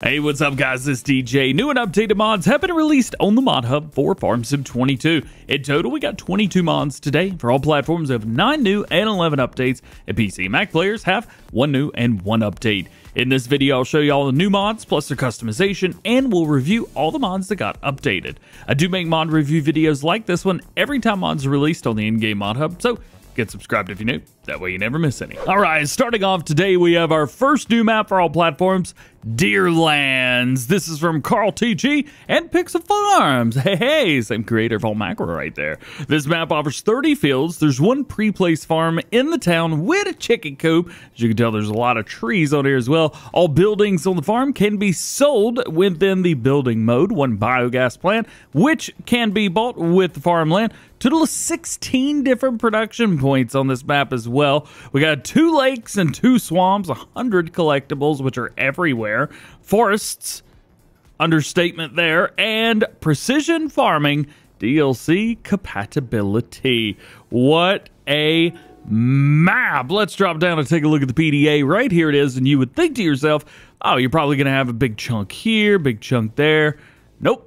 Hey, what's up guys, this is DJ. New and updated mods have been released on the mod hub for Farm Sim 22. In total, we got 22 mods today. For all platforms, we have 9 new and 11 updates, and PC and Mac players have 1 new and 1 update. In this video, I'll show you all the new mods, plus their customization, and we'll review all the mods that got updated. I do make mod review videos like this one every time mods are released on the in-game mod hub, so get subscribed if you're new. That way you never miss any. All right, starting off today, we have our first new map for all platforms, Deerlands. This is from Orkel TX and Fichthal Farms. Hey, same creator of all macro right there. This map offers 30 fields. There's 1 pre-placed farm in the town with a chicken coop. As you can tell, there's a lot of trees on here as well. All buildings on the farm can be sold within the building mode. 1 biogas plant, which can be bought with the farmland. Total of 16 different production points on this map as well. We got 2 lakes and 2 swamps, 100 collectibles, which are everywhere, forests, understatement there, and precision farming DLC compatibility. What a map! Let's drop down and take a look at the PDA. Right here it is, and you would think to yourself, oh, you're probably going to have a big chunk here, big chunk there. Nope.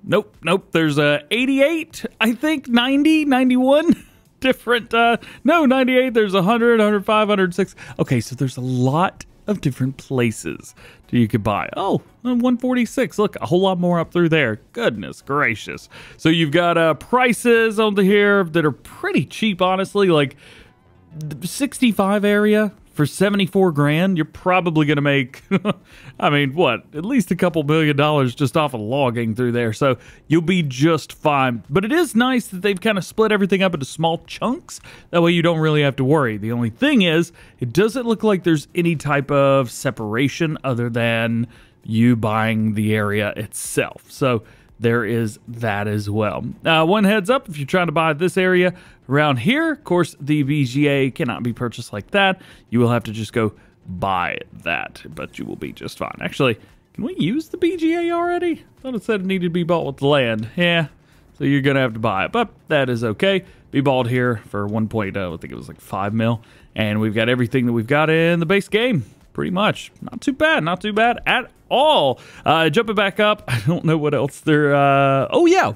Nope. There's 88, I think, 90, 91 different, no, 98. There's 100, 105, 106. Okay, so there's a lot of different places that you could buy. Oh, 146. Look, a whole lot more up through there. Goodness gracious. So you've got prices on here that are pretty cheap, honestly. Like the 65 area for 74 grand, you're probably going to make, I mean, what, at least a couple $1 million just off of logging through there. So you'll be just fine. But it is nice that they've kind of split everything up into small chunks. That way you don't really have to worry. The only thing is, it doesn't look like there's any type of separation other than you buying the area itself. So there is that as well. One heads up, if you're trying to buy this area around here, of course, the BGA cannot be purchased like that. You will have to just go buy that, but you will be just fine. Actually, can we use the BGA already? I thought it said it needed to be bought with the land. Yeah, so you're going to have to buy it, but that is okay. Be bought here for 1.0, I think it was like 5 mil, and we've got everything that we've got in the base game. Pretty much. Not too bad at all. Jumping back up, I don't know what else there, oh yeah,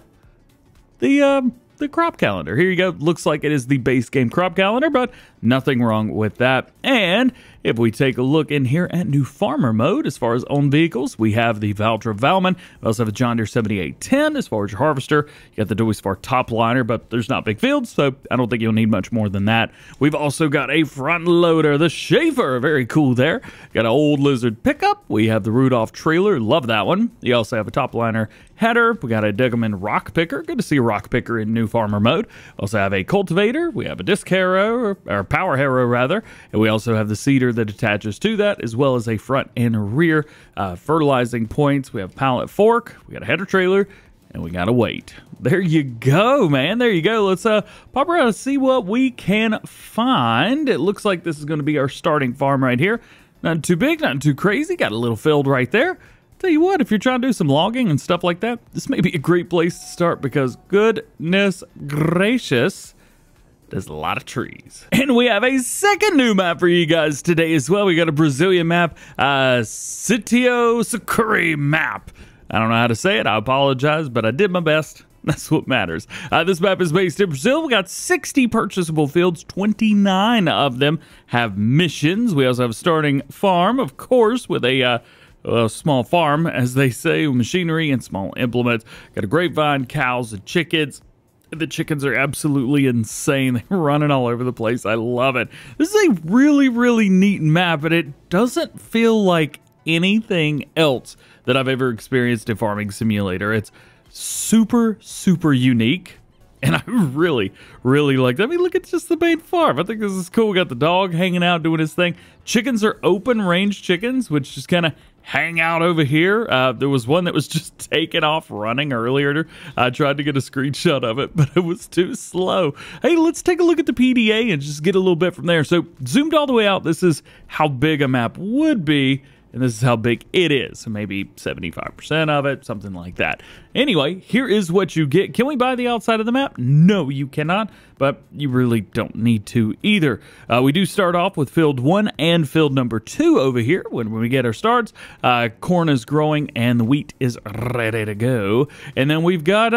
the crop calendar. Here you go. Looks like it is the base game crop calendar, but nothing wrong with that. And if we take a look in here at new farmer mode, as far as owned vehicles, we have the Valtra Valmon. We also have a John Deere 7810 as far as your harvester. You got the Doisfar top liner, but there's not big fields, so I don't think you'll need much more than that. We've also got a front loader, the Schaefer. Very cool there. Got an old Lizard pickup. We have the Rudolph trailer. Love that one. You also have a top liner header. We got a DjGoHam rock picker. Good to see a rock picker in new farmer mode. Also have a cultivator. We have a disc harrow, or power harrow rather, and we also have the seeder that attaches to that, as well as a front and rear fertilizing points. We have a pallet fork. We got a header trailer, and we got a weight. There you go, man. There you go. Let's pop around and see what we can find. It looks like this is going to be our starting farm right here. Not too big, not too crazy. Got a little field right there. Tell you what, if you're trying to do some logging and stuff like that, this may be a great place to start because goodness gracious, there's a lot of trees. And we have a second new map for you guys today as well. We got a Brazilian map, Sitio Sucuri Map. I don't know how to say it. I apologize, but I did my best. That's what matters. This map is based in Brazil. We got 60 purchasable fields. 29 of them have missions. We also have a starting farm, of course, with a small farm, as they say, machinery and small implements. Got a grapevine, cows, and chickens. The chickens are absolutely insane. They're running all over the place. I love it. This is a really, really neat map, and it doesn't feel like anything else that I've ever experienced in Farming Simulator. It's super, super unique, and I really, really like that. I mean, look at just the main farm. I think this is cool. We got the dog hanging out doing his thing. Chickens are open range chickens, which just kind of hang out over here. There was one that was just taking off running earlier. I tried to get a screenshot of it, but it was too slow. Hey, let's take a look at the PDA and just get a little bit from there. So zoomed all the way out, this is how big a map would be. and this is how big it is. So maybe 75% of it, something like that. Anyway, here is what you get. Can we buy the outside of the map? No, you cannot, but you really don't need to either. We do start off with field 1 and field number 2 over here when we get our starts. Corn is growing and the wheat is ready to go. And then we've got,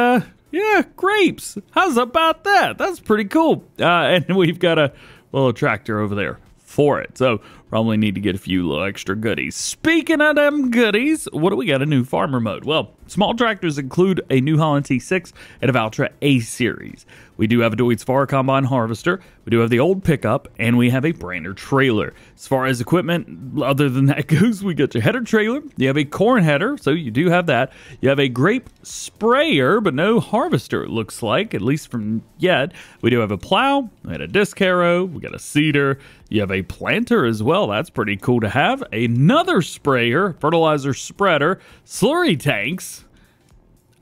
yeah, grapes. How's about that? That's pretty cool. And we've got a little tractor over there for it. So probably need to get a few little extra goodies. Speaking of them goodies, what do we got? A new farmer mode. Well, small tractors include a New Holland T6 and a Valtra A series. We do have a Deutz Far Combine Harvester. We do have the old pickup, and we have a Brander trailer. As far as equipment, other than that goes, we got your header trailer. You have a corn header, so you do have that. You have a grape sprayer, but no harvester, it looks like, at least from yet. We do have a plow, we had a disc harrow, we got a seeder. You have a planter as well. That's pretty cool to have. Another sprayer, fertilizer spreader, slurry tanks.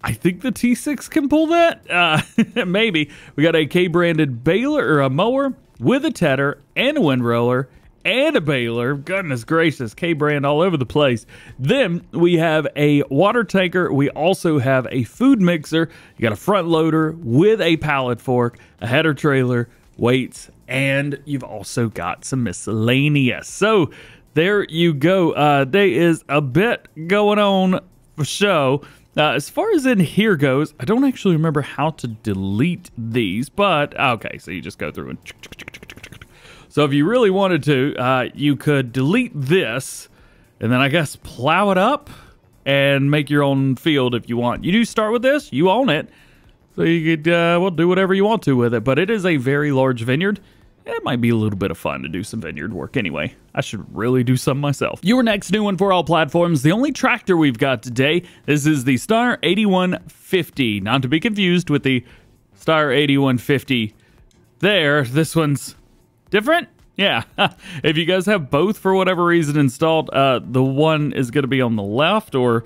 I think the T6 can pull that. Maybe. We got a K-branded baler or a mower with a tedder and a windrower and a baler. Goodness gracious, K-brand all over the place. Then we have a water tanker. We also have a food mixer. You got a front loader with a pallet fork, a header trailer, weights, and you've also got some miscellaneous. So there you go. There is a bit going on for show. As far as in here goes, I don't actually remember how to delete these, but okay, so you just go through and so if you really wanted to, you could delete this and then I guess plow it up and make your own field if you want. You do start with this, you own it, so you could well, do whatever you want to with it, but it is a very large vineyard. It might be a little bit of fun to do some vineyard work anyway. I should really do some myself. Your next new one for all platforms, the only tractor we've got today, this is the Steyr 8150. Not to be confused with the Steyr 8150 there. This one's different. Yeah, if you guys have both for whatever reason installed, the one is going to be on the left or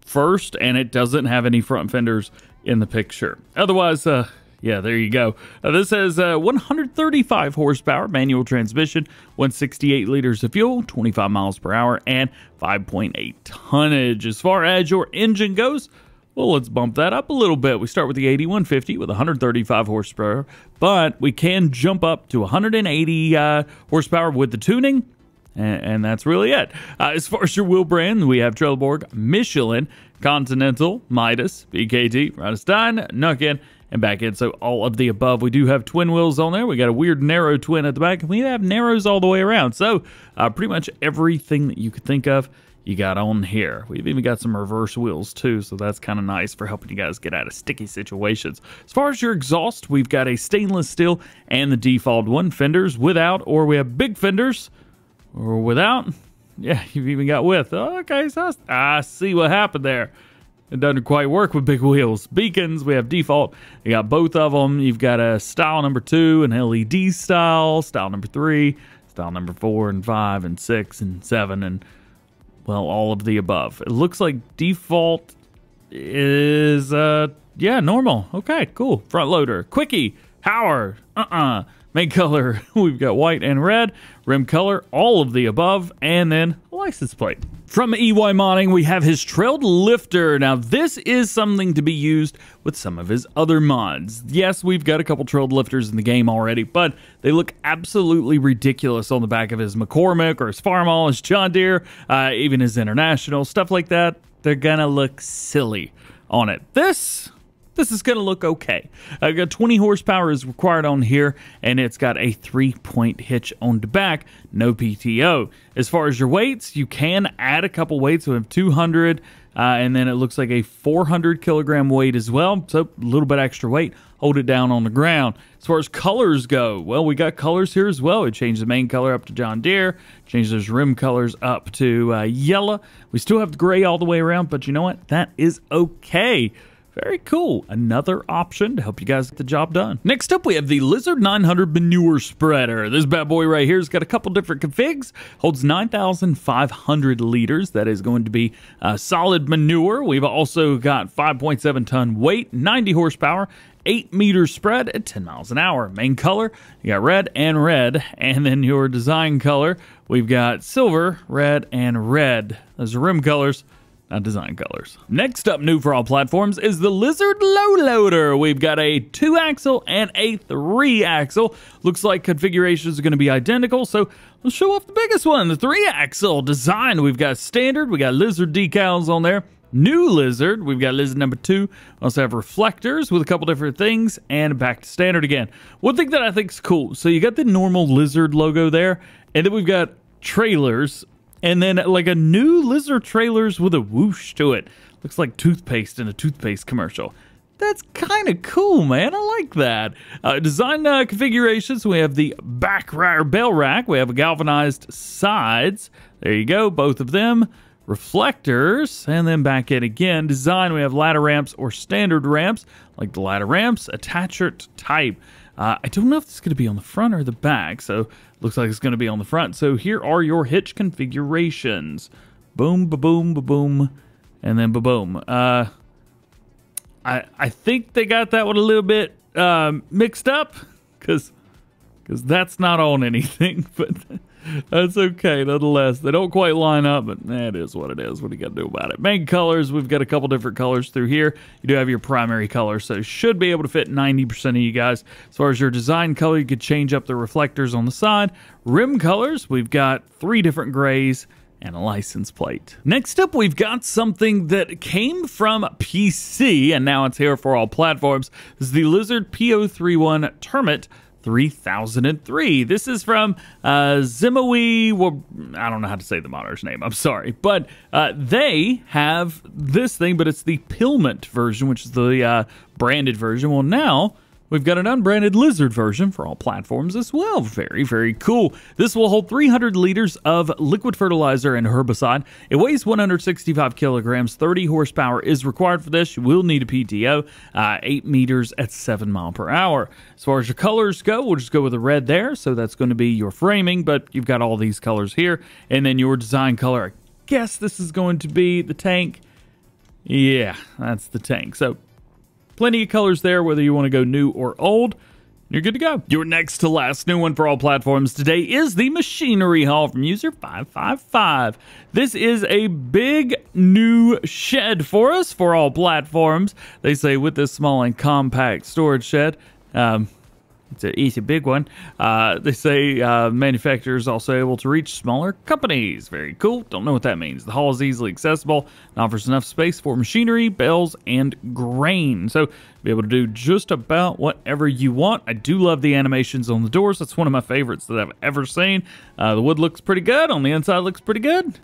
first, and it doesn't have any front fenders in the picture. Otherwise, yeah, there you go. This has 135 horsepower, manual transmission, 168 liters of fuel, 25 miles per hour, and 5.8 tonnage. As far as your engine goes, well, let's bump that up a little bit. We start with the 8150 with 135 horsepower, but we can jump up to 180 horsepower with the tuning, and that's really it. As far as your wheel brand, we have Trelleborg, Michelin, Continental, Midas, BKT, Radstein, Nukin, and back in. So all of the above. We do have twin wheels on there. We got a weird narrow twin at the back, and we have narrows all the way around. So pretty much everything that you could think of, you got on here. We've even got some reverse wheels too, so that's kind of nice for helping you guys get out of sticky situations. As far as your exhaust, we've got a stainless steel and the default one. Fenders without, or we have big fenders, or without. Yeah, you've even got with. Okay, so I see what happened there. It doesn't quite work with big wheels. Beacons, we have default. You got both of them. You've got a style number 2, an LED style number 3, style number 4 and 5 and 6 and 7, and well, all of the above. It looks like default is, yeah, normal. Okay, cool. Front loader, quickie, Hauer, main color, we've got white and red, rim color, all of the above, and then a license plate. From EY Modding, we have his trailed lifter. Now, this is something to be used with some of his other mods. Yes, we've got a couple trailed lifters in the game already, but they look absolutely ridiculous on the back of his McCormick or his Farmall, his John Deere, even his International, stuff like that. They're gonna look silly on it. This is going to look okay. I got 20 horsepower is required on here, and it's got a 3-point hitch on the back, no PTO. As far as your weights, you can add a couple weights. We have 200, and then it looks like a 400 kilogram weight as well, so a little bit extra weight. Hold it down on the ground. As far as colors go, well, we got colors here as well. We changed the main color up to John Deere, changed those rim colors up to yellow. We still have the gray all the way around, but you know what? That is okay. Very cool. Another option to help you guys get the job done. Next up, we have the Lizard 900 Manure Spreader. This bad boy right here has got a couple different configs. Holds 9,500 liters. That is going to be solid manure. We've also got 5.7 ton weight, 90 horsepower, 8 meter spread at 10 miles an hour. Main color, you got red. And then your design color, we've got silver, red, and red. Those are rim colors, not design colors. Next up, new for all platforms, is the Lizard Lowloader. We've got a 2-axle and a 3-axle. Looks like configurations are going to be identical, so let's show off the biggest one, the 3-axle design. We've got standard, we got Lizard decals on there. New Lizard, we've got Lizard number 2. We also have reflectors with a couple different things, and back to standard again. One thing that I think is cool, so you got the normal Lizard logo there, and then we've got trailers, and then like a new Lizard trailers with a whoosh to it. Looks like toothpaste in a toothpaste commercial. That's kind of cool, man. I like that. Design configurations, we have the back rear bell rack. We have galvanized sides. There you go, both of them. Reflectors, and then back in again. Design, we have ladder ramps or standard ramps. Like the ladder ramps, attacher type. I don't know if this is going to be on the front or the back, so looks like it's going to be on the front. So here are your hitch configurations. Boom, ba-boom, ba-boom, and then ba-boom. I think they got that one a little bit mixed up, because that's not on anything, but that's okay nonetheless. They don't quite line up, but it is what it is. What do you got to do about it? Main colors, we've got a couple different colors through here. You do have your primary color, so it should be able to fit 90% of you guys. As far as your design color, you could change up the reflectors on the side. Rim colors, we've got 3 different grays and a license plate. Next up, we've got something that came from PC, and now it's here for all platforms. This is the Lizard P031 Termit 3003. This is from Zimowi. Well, I don't know how to say the modder's name. I'm sorry, but they have this thing, but it's the Pilment version, which is the branded version. Well, now we've got an unbranded Lizard version for all platforms as well. Very, very cool. This will hold 300 liters of liquid fertilizer and herbicide. It weighs 165 kilograms. 30 horsepower is required for this. You will need a PTO. 8 meters at 7 miles per hour. As far as your colors go, we'll just go with the red there. So that's going to be your framing, but you've got all these colors here. And then your design color, I guess this is going to be the tank. Yeah, that's the tank. So plenty of colors there, whether you want to go new or old. You're good to go. Your next to last new one for all platforms today is the machinery haul from user 555. This is a big new shed for us for all platforms. They say with this small and compact storage shed, it's a big one. They say manufacturers also able to reach smaller companies. Very cool. Don't know what that means. The haul is easily accessible and offers enough space for machinery, bales, and grain. So be able to do just about whatever you want. I do love the animations on the doors. That's one of my favorites that I've ever seen. The wood looks pretty good. On the inside looks pretty good.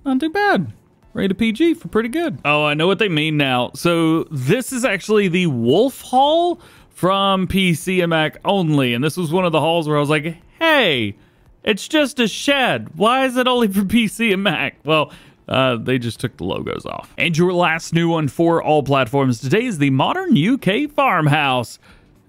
Not too bad. Rated PG for pretty good. Oh, I know what they mean now. So this is actually the Wolf haul from PC and Mac only, and this was one of the hauls where I was like, hey, it's just a shed. Why is it only for PC and Mac? Well, they just took the logos off. And your last new one for all platforms today is the modern UK farmhouse.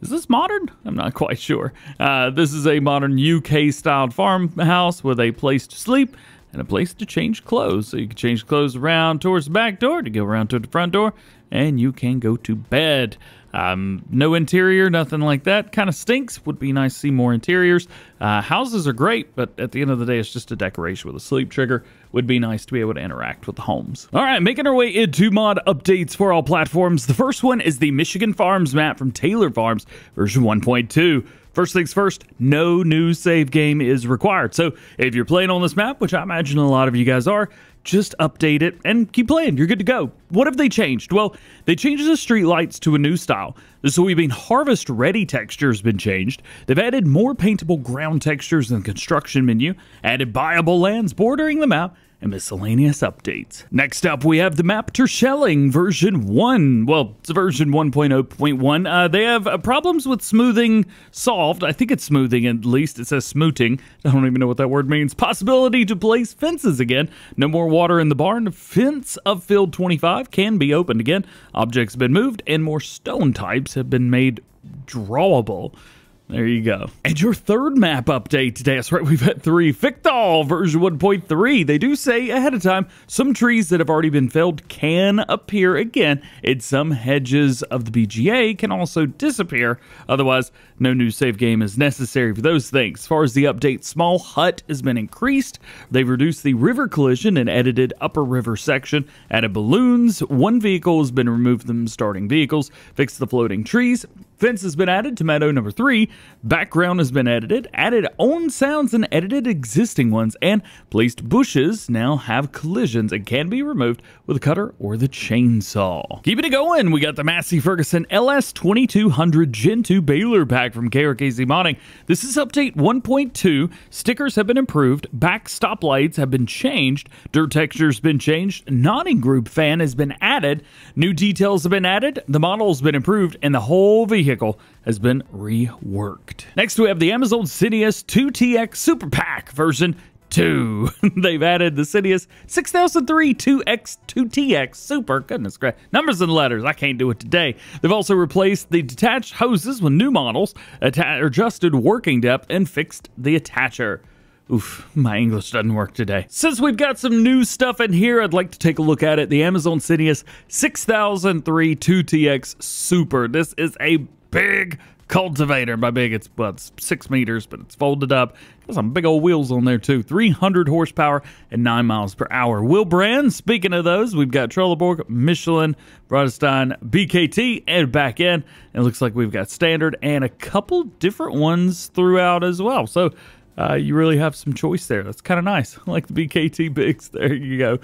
Is this modern? I'm not quite sure. This is a modern UK-styled farmhouse with a place to sleep and a place to change clothes. So you can change clothes around towards the back door to go around to the front door, and you can go to bed. No interior, nothing like that. Kind of stinks. Would be nice to see more interiors. Houses are great, but at the end of the day, it's just a decoration with a sleep trigger. Would be nice to be able to interact with the homes. All right, making our way into mod updates for all platforms. The first one is the Michigan Farms map from Taylor Farms, version 1.2. First things first, no new save game is required. So if you're playing on this map, which I imagine a lot of you guys are, just update it and keep playing. You're good to go. What have they changed? Well, they changed the street lights to a new style. The soybean harvest ready texture has been changed. They've added more paintable ground textures in the construction menu, added buyable lands bordering the map, and miscellaneous updates. Next up, we have the map Terschelling version 1. Well, it's version 1.0.1. They have problems with smoothing solved. I think it's smoothing, at least. It says smooting. I don't even know what that word means. Possibility to place fences again. No more water in the barn. Fence of field 25 can be opened again. Objects have been moved, and more stone types have been made drawable. There you go. And your third map update today. That's right, we've had 3. Fichthal version 1.3. They do say ahead of time some trees that have already been felled can appear again, and some hedges of the BGA can also disappear. Otherwise, no new save game is necessary for those things. As far as the update, small hut has been increased. They've reduced the river collision and edited upper river section. Added balloons. 1 vehicle has been removed from starting vehicles. Fixed the floating trees. Fence has been added to meadow number 3. Background has been edited, added own sounds and edited existing ones, and placed bushes now have collisions and can be removed with a cutter or the chainsaw. Keeping it going, we got the Massey Ferguson LS 2200 Gen 2 baler pack from KRKZ Modding. This is update 1.2. Stickers have been improved, back stoplights have been changed, dirt texture's been changed, nodding group fan has been added, new details have been added, the model's been improved, and the whole vehicle has been reworked. Next, we have the Amazon Cenius 2TX Super Pack version 2. They've added the Cenius 6003 2X 2TX Super. Goodness gracious. Numbers and letters. I can't do it today. They've also replaced the detached hoses with new models, adjusted working depth, and fixed the attacher. Oof, my English doesn't work today. Since we've got some new stuff in here, I'd like to take a look at it. The Amazon Cenius 6003 2TX Super. This is a big cultivator. By big, it's 6 meters, but it's folded up. Got some big old wheels on there too. 300 horsepower and 9 miles per hour. Wheel brand, speaking of those, we've got Trelleborg, Michelin, Bradstein, BKT, and back end. And it looks like we've got standard and a couple different ones throughout as well. So you really have some choice there. That's kind of nice. I like the BKT bigs. There you go.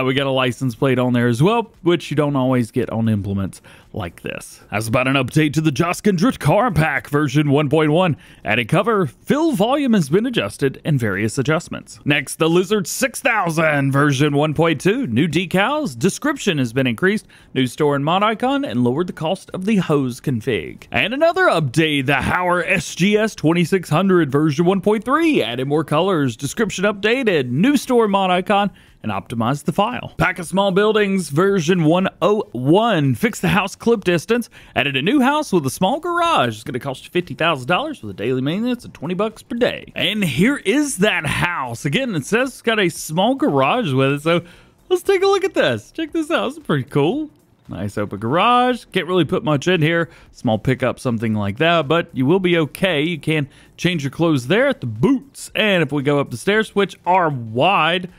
We got a license plate on there as well, which you don't always get on implements like this. That's about an update to the Joskin Drakkar pack version 1.1. Added cover, fill volume has been adjusted, and various adjustments. Next, the Lizard 6000 version 1.2. New decals, description has been increased, new store and mod icon, and lowered the cost of the hose config. And another update, the Hauer SGS2600 version 1.3. Added more colors, description updated, new store mod icon, and optimize the file. Pack of Small Buildings version 101. Fix the house clip distance. Added a new house with a small garage. It's going to cost you $50,000 with a daily maintenance of $20 per day. And here is that house. Again, it says it's got a small garage with it, so let's take a look at this. Check this out. It's pretty cool. Nice open garage. Can't really put much in here. Small pickup, something like that, but you will be okay. You can change your clothes there at the boots. And if we go up the stairs, which are wide,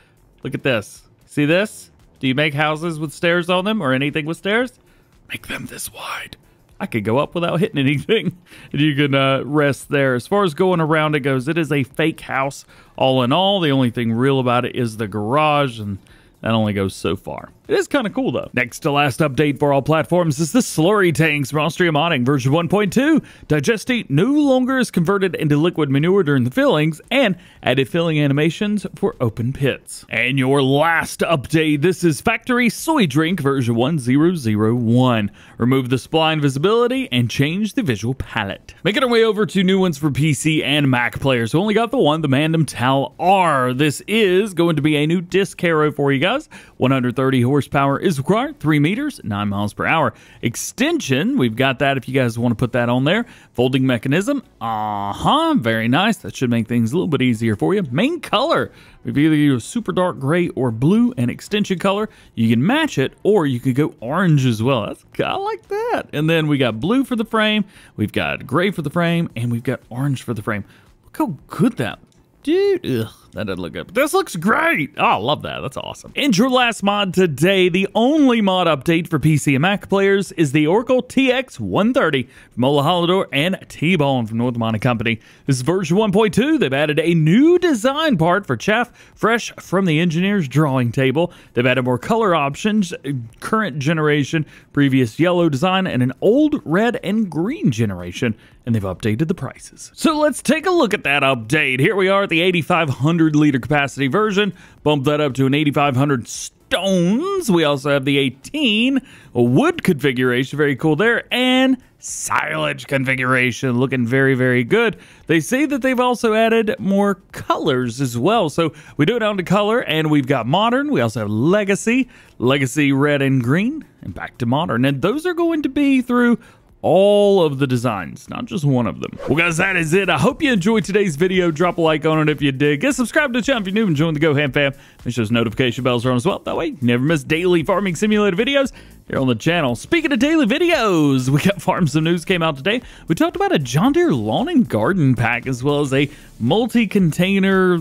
look at this. See this? Do you make houses with stairs on them or anything with stairs? Make them this wide. I could go up without hitting anything. And you can rest there. As far as going around it goes, it is a fake house all in all. The only thing real about it is the garage, and that only goes so far. It is kind of cool, though. Next to last update for all platforms is the Slurry Tanks from Austria Modding version 1.2. Digestate no longer is converted into liquid manure during the fillings, and added filling animations for open pits. And your last update, this is Factory Soy Drink version 1001. Remove the spline visibility and change the visual palette. Making our way over to new ones for PC and Mac players. We only got the one, the Mandam Tal-R. This is going to be a new disc hero for you guys. 130 horsepower is required, 3 meters, 9 miles per hour. Extension, we've got that if you guys want to put that on there. Folding mechanism, very nice. That should make things a little bit easier for you. Main color, we've either used super dark gray or blue, and extension color. You can match it, or you could go orange as well. That's kind of like that. And then we got blue for the frame, we've got gray for the frame, and we've got orange for the frame. Look how good that, dude. Ugh. That doesn't look good, but this looks great. Oh, I love that. That's awesome. And your last mod today, the only mod update for PC and Mac players, is the Orkel TX 130 from Lowloader and T-Bone from North Mountain Company. This is version 1.2. They've added a new design part for chaff, fresh from the engineer's drawing table. They've added more color options, current generation, previous yellow design, and an old red and green generation. And they've updated the prices. So let's take a look at that update. Here we are at the 8,500 liter capacity version. Bump that up to an 8,500 stones. We also have the 18 wood configuration, very cool there, and silage configuration, looking very, very good. They say that they've also added more colors as well. So we do it down to color, and we've got modern. We also have legacy red and green, and back to modern. And those are going to be through all of the designs, not just one of them. Well, guys, that is it. I hope you enjoyed today's video. Drop a like on it if you did. Get subscribed to the channel if you're new and join the DjGoHam fam. Make sure those notification bells are on as well. That way you never miss daily farming simulator videos here on the channel. Speaking of daily videos, we got Farm Sim News came out today. We talked about a John Deere lawn and garden pack, as well as a multi-container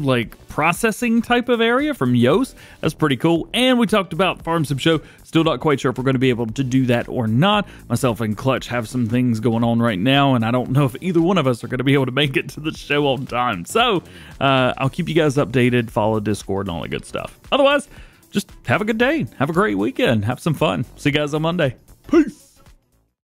processing type of area from Yoast. That's pretty cool. And we talked about Farm Sim Show. Still not quite sure if we're going to be able to do that or not. Myself and Clutch have some things going on right now, and I don't know if either one of us are going to be able to make it to the show on time. So I'll keep you guys updated, follow Discord, and all that good stuff. Otherwise, just have a good day. Have a great weekend. Have some fun. See you guys on Monday. Peace.